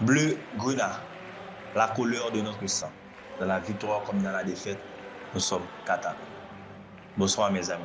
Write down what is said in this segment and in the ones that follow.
Bleu grenat, la couleur de notre sang. Dans la victoire comme dans la défaite, nous sommes catalans. Bonsoir mes amis.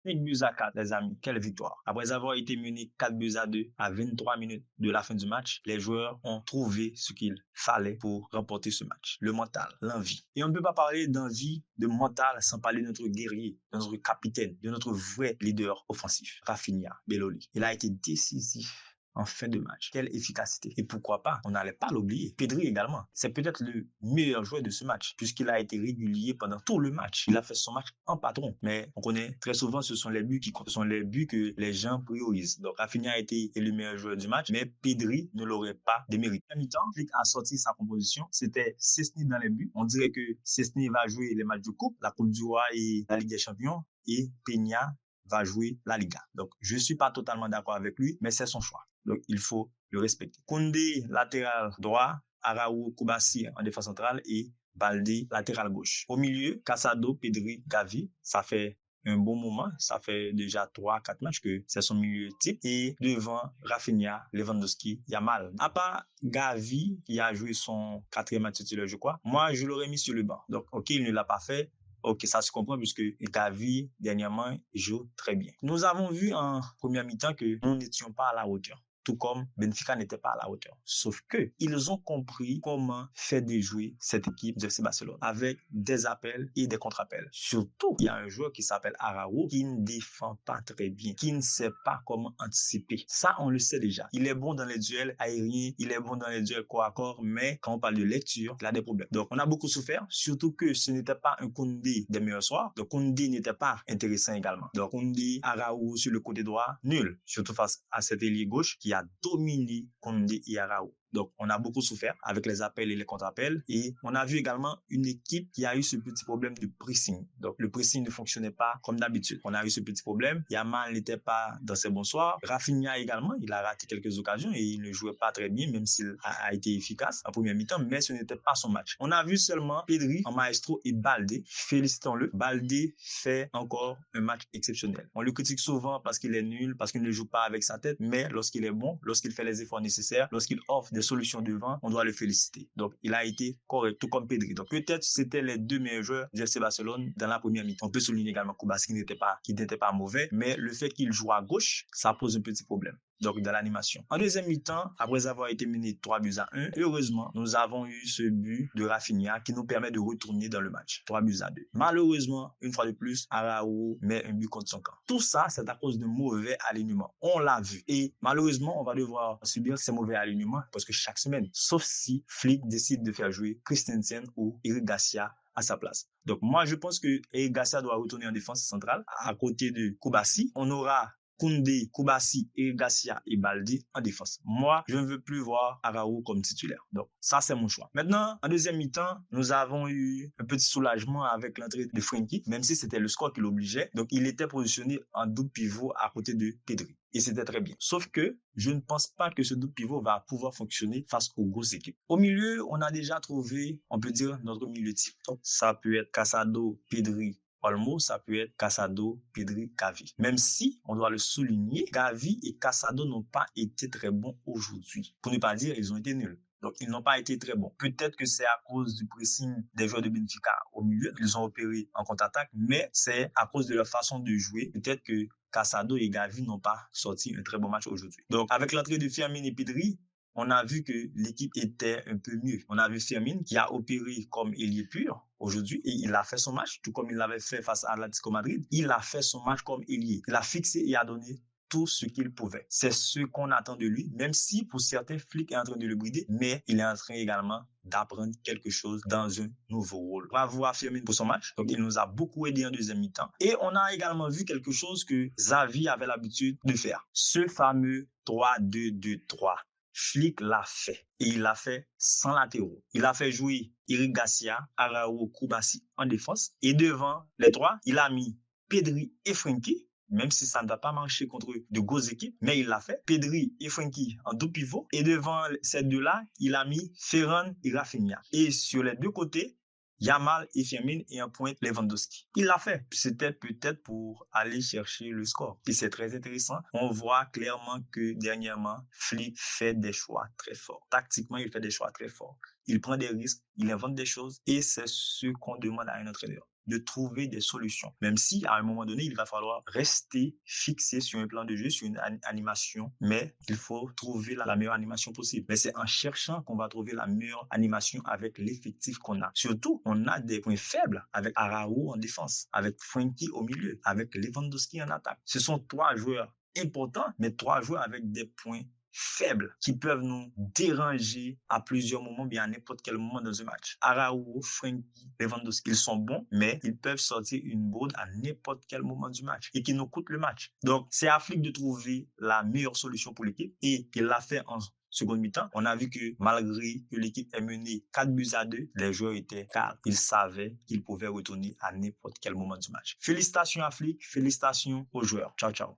5 buts à 4, les amis. Quelle victoire. Après avoir été mené 4 buts à 2 à 23 minutes de la fin du match, les joueurs ont trouvé ce qu'il fallait pour remporter ce match. Le mental, l'envie. Et on ne peut pas parler d'envie, de mental, sans parler de notre guerrier, de notre capitaine, de notre vrai leader offensif, Raphinha Belloli. Il a été décisif en fin de match. Quelle efficacité. Et pourquoi pas, on n'allait pas l'oublier. Pedri également. C'est peut-être le meilleur joueur de ce match, puisqu'il a été régulier pendant tout le match. Il a fait son match en patron. Mais on connaît très souvent, ce sont les buts qui comptent. Ce sont les buts que les gens priorisent. Donc, Raphinha a été le meilleur joueur du match, mais Pedri ne l'aurait pas démérité. À mi-temps, Flick a sorti sa composition. C'était Szczesny dans les buts. On dirait que Szczesny va jouer les matchs de coupe, la Coupe du Roi et la Ligue des Champions. Et Peña va jouer la Liga. Donc, je ne suis pas totalement d'accord avec lui, mais c'est son choix. Donc, il faut le respecter. Koundé, latéral droit, Araújo, Koubassi en défense centrale et Baldé, latéral gauche. Au milieu, Casado, Pedri, Gavi. Ça fait un bon moment. Ça fait déjà 3-4 matchs que c'est son milieu type. Et devant, Raphinha, Lewandowski, Yamal. À part Gavi, qui a joué son 4e match titulaire, je crois, moi, je l'aurais mis sur le banc. Donc, OK, il ne l'a pas fait. Ok, ça se comprend puisque Gavi, dernièrement, joue très bien. Nous avons vu en première mi-temps que nous n'étions pas à la hauteur. Tout comme Benfica n'était pas à la hauteur. Sauf que ils ont compris comment faire déjouer cette équipe de FC Barcelone avec des appels et des contre-appels. Surtout, il y a un joueur qui s'appelle Araújo qui ne défend pas très bien, qui ne sait pas comment anticiper. Ça, on le sait déjà. Il est bon dans les duels aériens, il est bon dans les duels corps à corps, mais quand on parle de lecture, il a des problèmes. Donc, on a beaucoup souffert, surtout que ce n'était pas un Koundé des meilleurs soirs. Donc, Koundé n'était pas intéressant également. Donc, Koundé, Araújo sur le côté droit, nul. Surtout face à cet ailier gauche qui a dominé Koundé et Araújo. Donc, on a beaucoup souffert avec les appels et les contre-appels. Et on a vu également une équipe qui a eu ce petit problème de pressing. Donc, le pressing ne fonctionnait pas comme d'habitude. On a eu ce petit problème. Yamal n'était pas dans ses bons soirs. Raphinha également, il a raté quelques occasions et il ne jouait pas très bien, même s'il a été efficace en première mi-temps, mais ce n'était pas son match. On a vu seulement Pedri en maestro et Baldé. Félicitons-le. Baldé fait encore un match exceptionnel. On le critique souvent parce qu'il est nul, parce qu'il ne joue pas avec sa tête, mais lorsqu'il est bon, lorsqu'il fait les efforts nécessaires, lorsqu'il offre des solutions devant, on doit le féliciter. Donc, il a été correct, tout comme Pedri. Donc, peut-être c'était les deux meilleurs joueurs du FC Barcelone dans la première mi-temps. On peut souligner également Koubassi qui n'était pas mauvais, mais le fait qu'il joue à gauche, ça pose un petit problème. Donc, dans l'animation. En deuxième mi-temps, après avoir été mené 3 buts à 1, heureusement, nous avons eu ce but de Raphinha qui nous permet de retourner dans le match. 3 buts à 2. Malheureusement, une fois de plus, Araújo met un but contre son camp. Tout ça, c'est à cause de mauvais alignement. On l'a vu. Et malheureusement, on va devoir subir ces mauvais alignements parce que chaque semaine, sauf si Flick décide de faire jouer Christensen ou Eric Garcia à sa place. Donc moi, je pense que Eric Garcia doit retourner en défense centrale à côté de Koubassi. On aura Koundé, Koubassi, Eric Garcia et Baldé en défense. Moi, je ne veux plus voir Araújo comme titulaire. Donc, ça, c'est mon choix. Maintenant, en deuxième mi-temps, nous avons eu un petit soulagement avec l'entrée de Frenkie, même si c'était le score qui l'obligeait. Donc, il était positionné en double pivot à côté de Pedri. Et c'était très bien. Sauf que je ne pense pas que ce double pivot va pouvoir fonctionner face aux grosses équipes. Au milieu, on a déjà trouvé, on peut dire, notre milieu type. Donc, ça peut être Casado, Pedri, Olmo, ça peut être Casado, Pedri, Gavi. Même si, on doit le souligner, Gavi et Casado n'ont pas été très bons aujourd'hui. Pour ne pas dire, ils ont été nuls. Donc, ils n'ont pas été très bons. Peut-être que c'est à cause du pressing des joueurs de Benfica au milieu. Ils ont opéré en contre-attaque, mais c'est à cause de leur façon de jouer. Peut-être que Casado et Gavi n'ont pas sorti un très bon match aujourd'hui. Donc, avec l'entrée de Firmino et Pedri, on a vu que l'équipe était un peu mieux. On a vu Firmino qui a opéré comme ailier pur aujourd'hui et il a fait son match, tout comme il l'avait fait face à Atlético Madrid. Il a fait son match comme ailier. Il a fixé et a donné tout ce qu'il pouvait. C'est ce qu'on attend de lui, même si pour certains, Flick est en train de le brider, mais il est en train également d'apprendre quelque chose dans un nouveau rôle. Bravo à Firmino pour son match. Donc, il nous a beaucoup aidé en deuxième mi-temps. Et on a également vu quelque chose que Xavi avait l'habitude de faire. Ce fameux 3-2-2-3. Flick l'a fait. Et il l'a fait sans latéraux. Il a fait jouer Eric Garcia, Araújo, Koubassi en défense. Et devant les trois, il a mis Pedri et Frenkie, même si ça ne va pas marcher contre de grosses équipes, mais il l'a fait. Pedri et Frenkie en deux pivots. Et devant ces deux-là, il a mis Ferran et Raphinha. Et sur les deux côtés, Yamal et Firmine et un point Lewandowski. Il l'a fait. C'était peut-être pour aller chercher le score. Et c'est très intéressant. On voit clairement que dernièrement, Flick fait des choix très forts. Tactiquement, il fait des choix très forts. Il prend des risques, il invente des choses et c'est ce qu'on demande à un entraîneur, de trouver des solutions. Même si, à un moment donné, il va falloir rester fixé sur un plan de jeu, sur une animation, mais il faut trouver la meilleure animation possible. Mais c'est en cherchant qu'on va trouver la meilleure animation avec l'effectif qu'on a. Surtout, on a des points faibles avec Araujo en défense, avec Frenkie au milieu, avec Lewandowski en attaque. Ce sont 3 joueurs importants, mais 3 joueurs avec des points faibles qui peuvent nous déranger à plusieurs moments, bien à n'importe quel moment dans un match. Araujo, Frenkie, Lewandowski, ils sont bons, mais ils peuvent sortir une bourde à n'importe quel moment du match et qui nous coûte le match. Donc, c'est à Flick de trouver la meilleure solution pour l'équipe et il l'a fait en seconde mi-temps. On a vu que malgré que l'équipe est menée 4-2, les joueurs étaient calmes. Ils savaient qu'ils pouvaient retourner à n'importe quel moment du match. Félicitations à Flick, félicitations aux joueurs. Ciao, ciao.